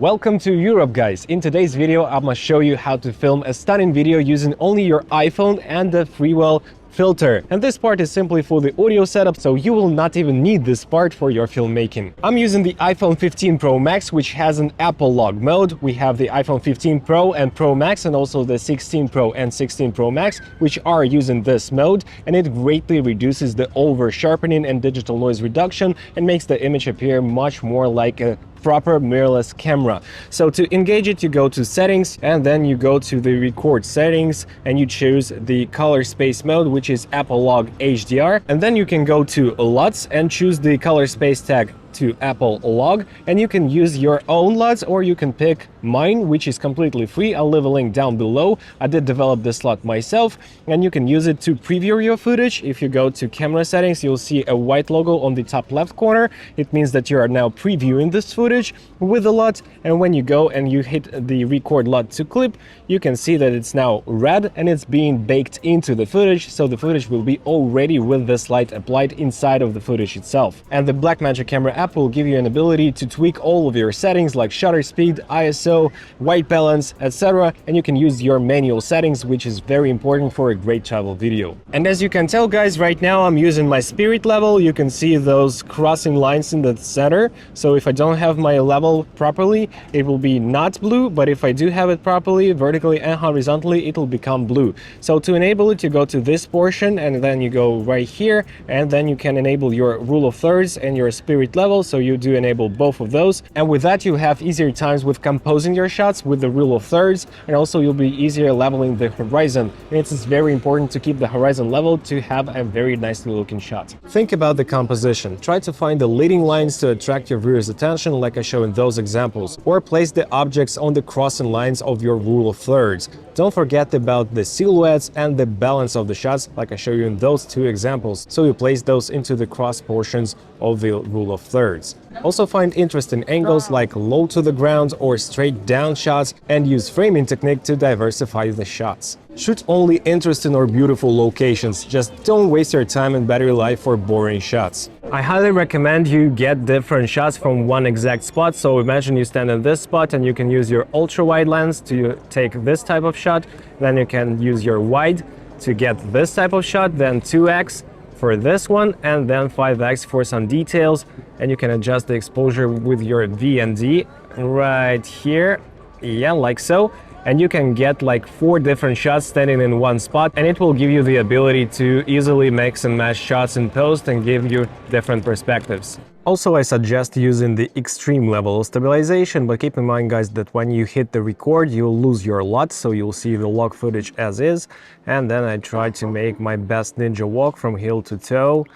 Welcome to Europe, guys. In today's video, I'm gonna show you how to film a stunning video using only your iPhone and the Freewell filter. And this part is simply for the audio setup, so you will not even need this part for your filmmaking. I'm using the iPhone 15 Pro Max, which has an Apple log mode. We have the iPhone 15 Pro and Pro Max, and also the 16 Pro and 16 Pro Max, which are using this mode, and it greatly reduces the over sharpening and digital noise reduction and makes the image appear much more like a proper mirrorless camera. So to engage it, you go to settings and then you go to the record settings and you choose the color space mode, which is Apple log HDR, and then you can go to LUTs and choose the color space tag to Apple log, and you can use your own LUTs or you can pick mine, which is completely free. I'll leave a link down below. I did develop this LUT myself, and you can use it to preview your footage. If you go to camera settings, you'll see a white logo on the top left corner. It means that you are now previewing this footage with the LUT, and when you go and you hit the record LUT to clip, you can see that it's now red and it's being baked into the footage, so the footage will be already with this light applied inside of the footage itself. And the Blackmagic camera app will give you an ability to tweak all of your settings like shutter speed, ISO, white balance, etc. And you can use your manual settings, which is very important for a great travel video. And as you can tell, guys, right now I'm using my spirit level. You can see those crossing lines in the center. So if I don't have my level properly, it will be not blue, but if I do have it properly, vertically and horizontally, it will become blue. So to enable it, you go to this portion and then you go right here, and then you can enable your rule of thirds and your spirit level. So you do enable both of those, and with that you have easier times with composing your shots with the rule of thirds, and also you'll be easier leveling the horizon. And it's very important to keep the horizon level to have a very nicely looking shot. Think about the composition. Try to find the leading lines to attract your viewer's attention like I show in those examples, or place the objects on the crossing lines of your rule of thirds. Don't forget about the silhouettes and the balance of the shots like I show you in those two examples, so you place those into the cross portions of the rule of thirds. Also find interesting angles like low to the ground or straight down shots, and use framing technique to diversify the shots. Shoot only interesting or beautiful locations, just don't waste your time and battery life for boring shots. I highly recommend you get different shots from one exact spot. So imagine you stand in this spot and you can use your ultra wide lens to take this type of shot, then you can use your wide to get this type of shot, then 2x for this one, and then 5x for some details, and you can adjust the exposure with your V&D right here, yeah, like so. And you can get like 4 different shots standing in one spot, and it will give you the ability to easily mix and match shots in post and give you different perspectives. Also, I suggest using the extreme level of stabilization, but keep in mind, guys, that when you hit the record, you'll lose your LUT, so you'll see the log footage as is. And then I try to make my best ninja walk from heel to toe,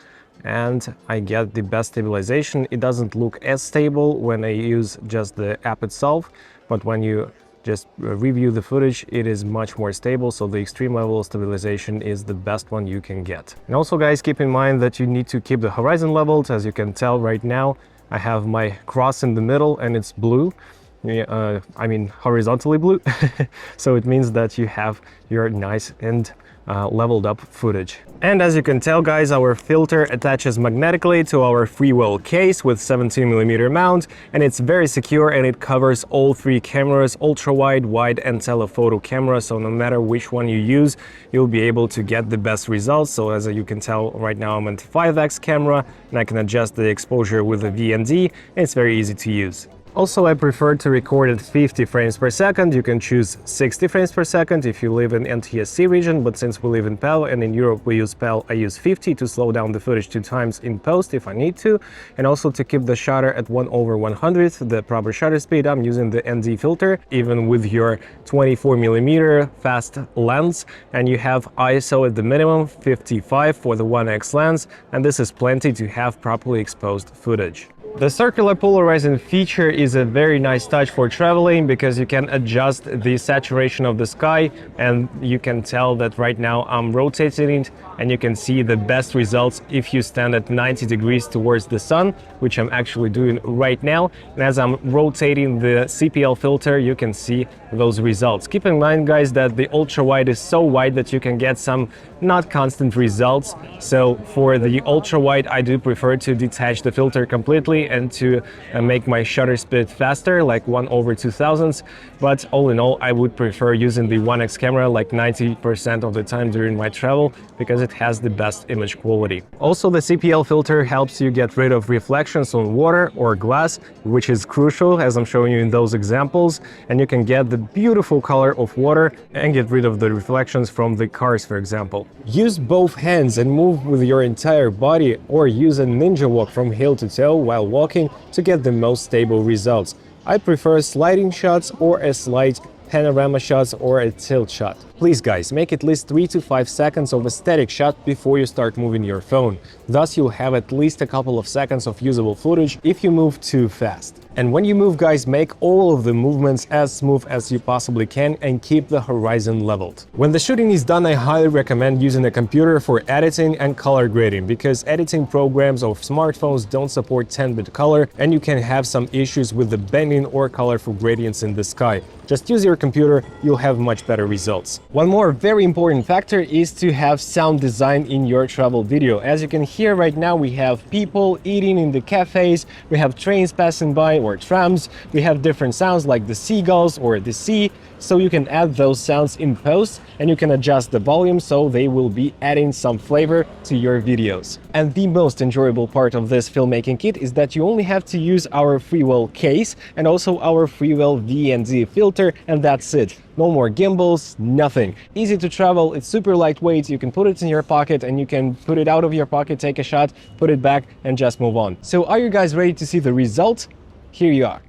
and I get the best stabilization. It doesn't look as stable when I use just the app itself, but when you just review the footage, it is much more stable, so the extreme level of stabilization is the best one you can get. And also, guys, keep in mind that you need to keep the horizon leveled. As you can tell right now, I have my cross in the middle and it's blue. I mean horizontally blue. So it means that you have your nice and leveled up footage. And as you can tell, guys, our filter attaches magnetically to our Freewell case with 17mm mount, and it's very secure, and it covers all 3 cameras: ultra wide, wide and telephoto camera. So no matter which one you use, you'll be able to get the best results. So as you can tell right now, I'm on 5x camera and I can adjust the exposure with the V&D, and it's very easy to use. Also, I prefer to record at 50 frames per second. You can choose 60 frames per second if you live in NTSC region, but since we live in PAL and in Europe we use PAL, I use 50 to slow down the footage 2 times in post if I need to, and also to keep the shutter at 1/100th, the proper shutter speed. I'm using the ND filter, even with your 24mm fast lens, and you have ISO at the minimum 55 for the 1x lens, and this is plenty to have properly exposed footage. The circular polarizing feature is a very nice touch for traveling because you can adjust the saturation of the sky, and you can tell that right now I'm rotating it and you can see the best results if you stand at 90 degrees towards the sun, which I'm actually doing right now. And as I'm rotating the CPL filter, you can see those results. Keep in mind, guys, that the ultra wide is so wide that you can get some not constant results. So for the ultra wide, I do prefer to detach the filter completely and to make my shutter speed faster, like 1/2000. But all in all, I would prefer using the 1x camera like 90% of the time during my travel because it has the best image quality. Also, the CPL filter helps you get rid of reflections on water or glass, which is crucial as I'm showing you in those examples, and you can get the beautiful color of water and get rid of the reflections from the cars, for example. Use both hands and move with your entire body, or use a ninja walk from heel to toe while walking to get the most stable results. I prefer sliding shots or a slide panorama shots or a tilt shot. Please guys, make at least 3 to 5 seconds of a static shot before you start moving your phone. Thus you'll have at least a couple of seconds of usable footage if you move too fast. And when you move guys, make all of the movements as smooth as you possibly can and keep the horizon leveled. When the shooting is done, I highly recommend using a computer for editing and color grading, because editing programs of smartphones don't support 10-bit color and you can have some issues with the bending or colorful gradients in the sky. Just use your computer, you'll have much better results. One more very important factor is to have sound design in your travel video. As you can hear right now, we have people eating in the cafes, we have trains passing by or trams, we have different sounds like the seagulls or the sea, so you can add those sounds in post and you can adjust the volume so they will be adding some flavor to your videos. And the most enjoyable part of this filmmaking kit is that you only have to use our Freewell case and also our Freewell V&D filter, and that's it. No more gimbals, nothing. Easy to travel, it's super lightweight, you can put it in your pocket and you can put it out of your pocket, take a shot, put it back and just move on. So are you guys ready to see the result? Here you are.